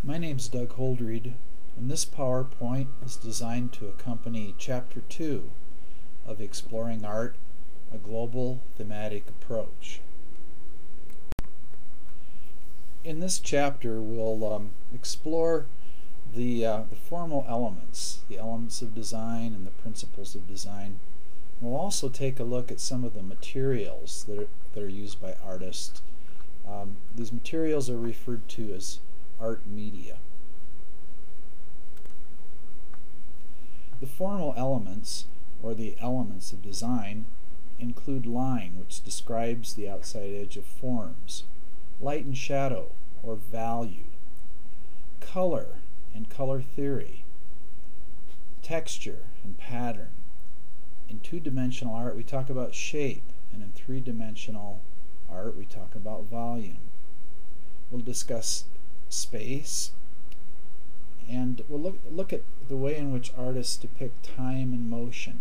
My name is Doug Holdreed, and this PowerPoint is designed to accompany Chapter 2 of Exploring Art, a Global Thematic Approach. In this chapter we'll explore the formal elements, the elements of design and the principles of design. We'll also take a look at some of the materials that are used by artists. These materials are referred to as art media. The formal elements, or the elements of design, include line, which describes the outside edge of forms, light and shadow, or value, color and color theory, texture and pattern. In two-dimensional art we talk about shape, and in three-dimensional art we talk about volume. We'll discuss space, and we'll look at the way in which artists depict time and motion,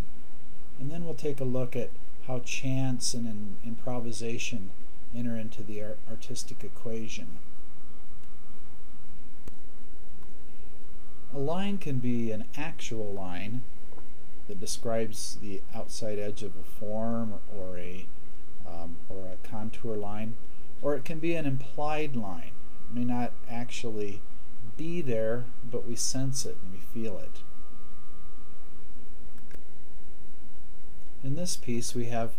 and then we'll take a look at how chance and improvisation enter into the artistic equation. A line can be an actual line that describes the outside edge of a form or a contour line, or it can be an implied line. It may not actually be there, but we sense it and we feel it. In this piece we have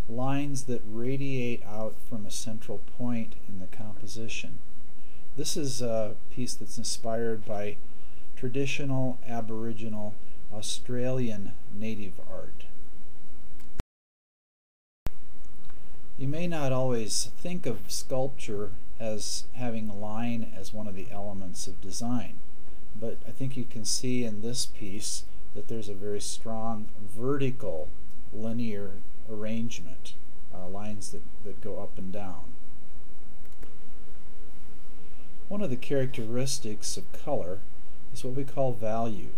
lines that radiate out from a central point in the composition. This is a piece that's inspired by traditional Aboriginal Australian native art. You may not always think of sculpture as having a line as one of the elements of design, but I think you can see in this piece that there's a very strong vertical linear arrangement, lines that go up and down. One of the characteristics of color is what we call value.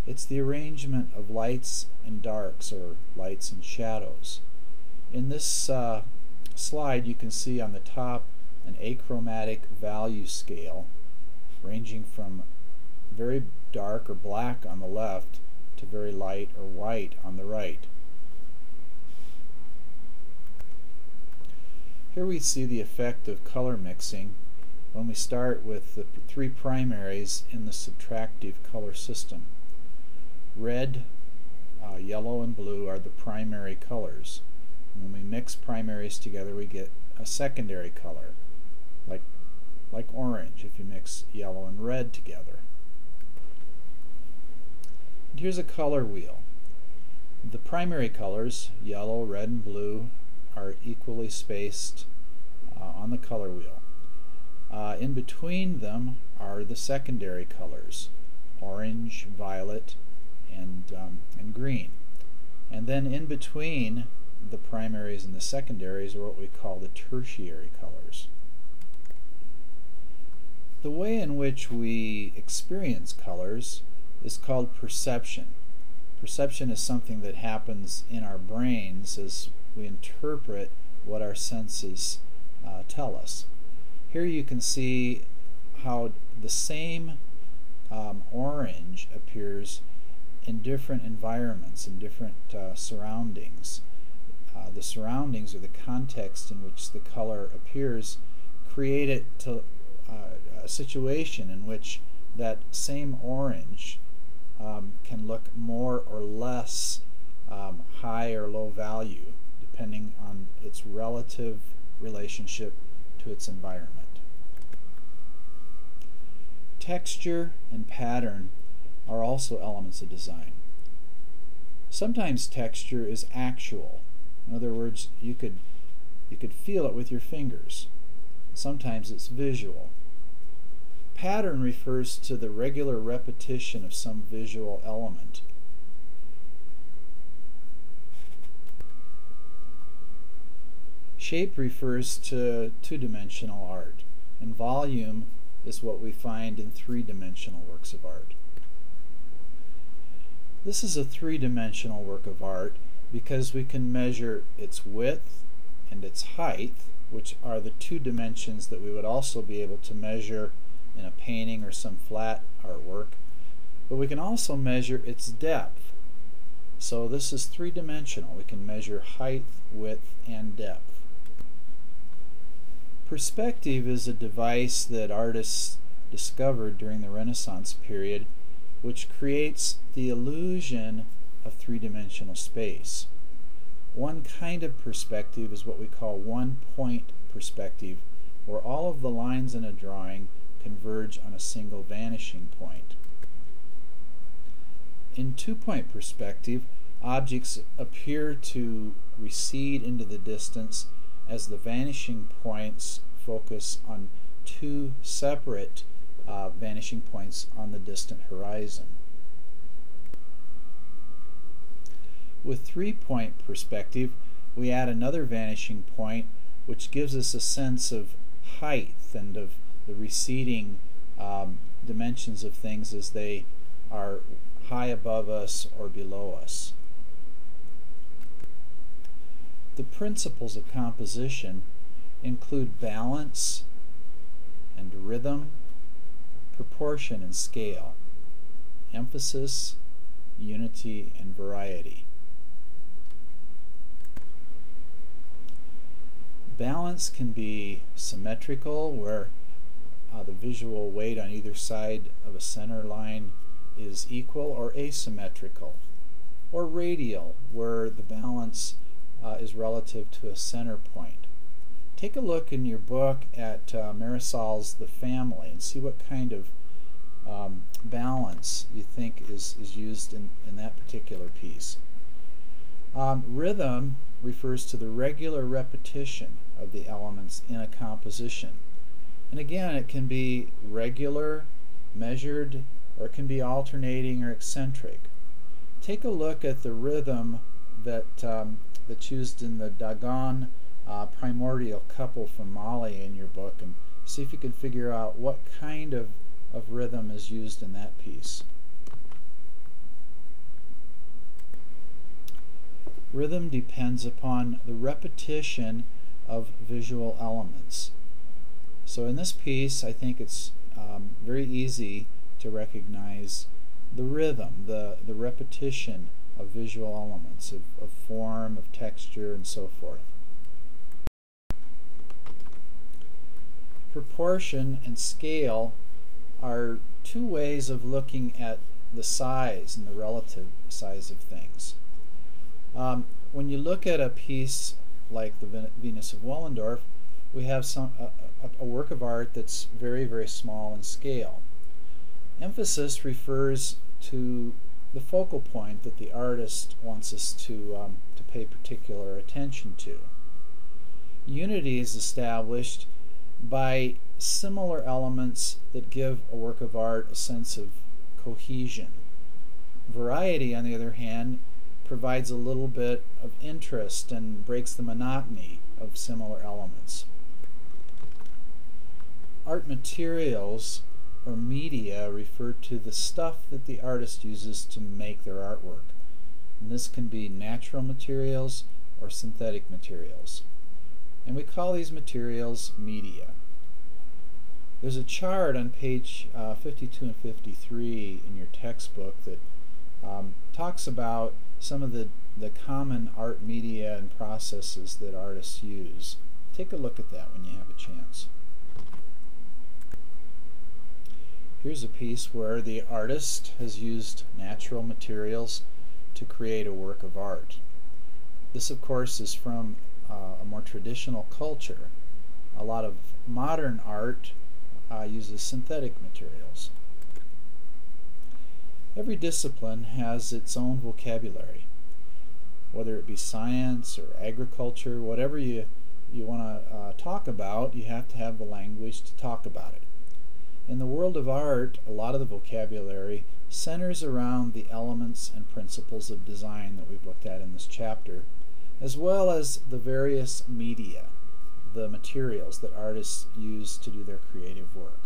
It's the arrangement of lights and darks, or lights and shadows. In this slide you can see on the top an achromatic value scale ranging from very dark or black on the left to very light or white on the right. Here we see the effect of color mixing when we start with the three primaries in the subtractive color system. Red, yellow, and blue are the primary colors. When we mix primaries together we get a secondary color, like orange if you mix yellow and red together. And here's a color wheel. The primary colors, yellow, red, and blue, are equally spaced on the color wheel. In between them are the secondary colors, orange, violet, and green. And then in between the primaries and the secondaries are what we call the tertiary colors. The way in which we experience colors is called perception. Perception is something that happens in our brains as we interpret what our senses tell us. Here you can see how the same orange appears in different environments, in different surroundings. The surroundings, or the context in which the color appears, create it to a situation in which that same orange can look more or less high or low value depending on its relative relationship to its environment. Texture and pattern are also elements of design. Sometimes texture is actual. In other words, you could feel it with your fingers. Sometimes it's visual. Pattern refers to the regular repetition of some visual element. Shape refers to two-dimensional art, and volume is what we find in three-dimensional works of art. This is a three-dimensional work of art because we can measure its width and its height, which are the two dimensions that we would also be able to measure in a painting or some flat artwork, but we can also measure its depth. So this is three-dimensional. We can measure height, width, and depth. Perspective is a device that artists discovered during the Renaissance period, which creates the illusion of three-dimensional space. One kind of perspective is what we call one-point perspective, where all of the lines in a drawing converge on a single vanishing point. In two-point perspective, objects appear to recede into the distance as the vanishing points focus on two separate vanishing points on the distant horizon. With three-point perspective, we add another vanishing point, which gives us a sense of height and of the receding dimensions of things as they are high above us or below us. The principles of composition include balance and rhythm, proportion and scale, emphasis, unity, and variety. Balance can be symmetrical, where the visual weight on either side of a center line is equal, or asymmetrical, or radial, where the balance is relative to a center point. Take a look in your book at Marisol's The Family and see what kind of balance you think is used in that particular piece. Rhythm refers to the regular repetition of the elements in a composition. And again, it can be regular, measured, or it can be alternating or eccentric. Take a look at the rhythm that's used in the Dogon primordial couple from Mali in your book, and see if you can figure out what kind of rhythm is used in that piece. Rhythm depends upon the repetition of visual elements. So in this piece, I think it's very easy to recognize the rhythm, the repetition of visual elements, of form, of texture, and so forth. Proportion and scale are two ways of looking at the size and the relative size of things. When you look at a piece like the Venus of Willendorf, we have a work of art that's very, very small in scale. Emphasis refers to the focal point that the artist wants us to pay particular attention to. Unity is established by similar elements that give a work of art a sense of cohesion. Variety, on the other hand, provides a little bit of interest and breaks the monotony of similar elements. Art materials or media refer to the stuff that the artist uses to make their artwork. And this can be natural materials or synthetic materials. And we call these materials media. There's a chart on page 52 and 53 in your textbook that talks about some of the common art media and processes that artists use. Take a look at that when you have a chance. Here's a piece where the artist has used natural materials to create a work of art. This, of course, is from a more traditional culture. A lot of modern art uses synthetic materials. Every discipline has its own vocabulary. Whether it be science or agriculture, whatever you want to talk about, you have to have the language to talk about it. In the world of art, a lot of the vocabulary centers around the elements and principles of design that we've looked at in this chapter, as well as the various media, the materials that artists use to do their creative work.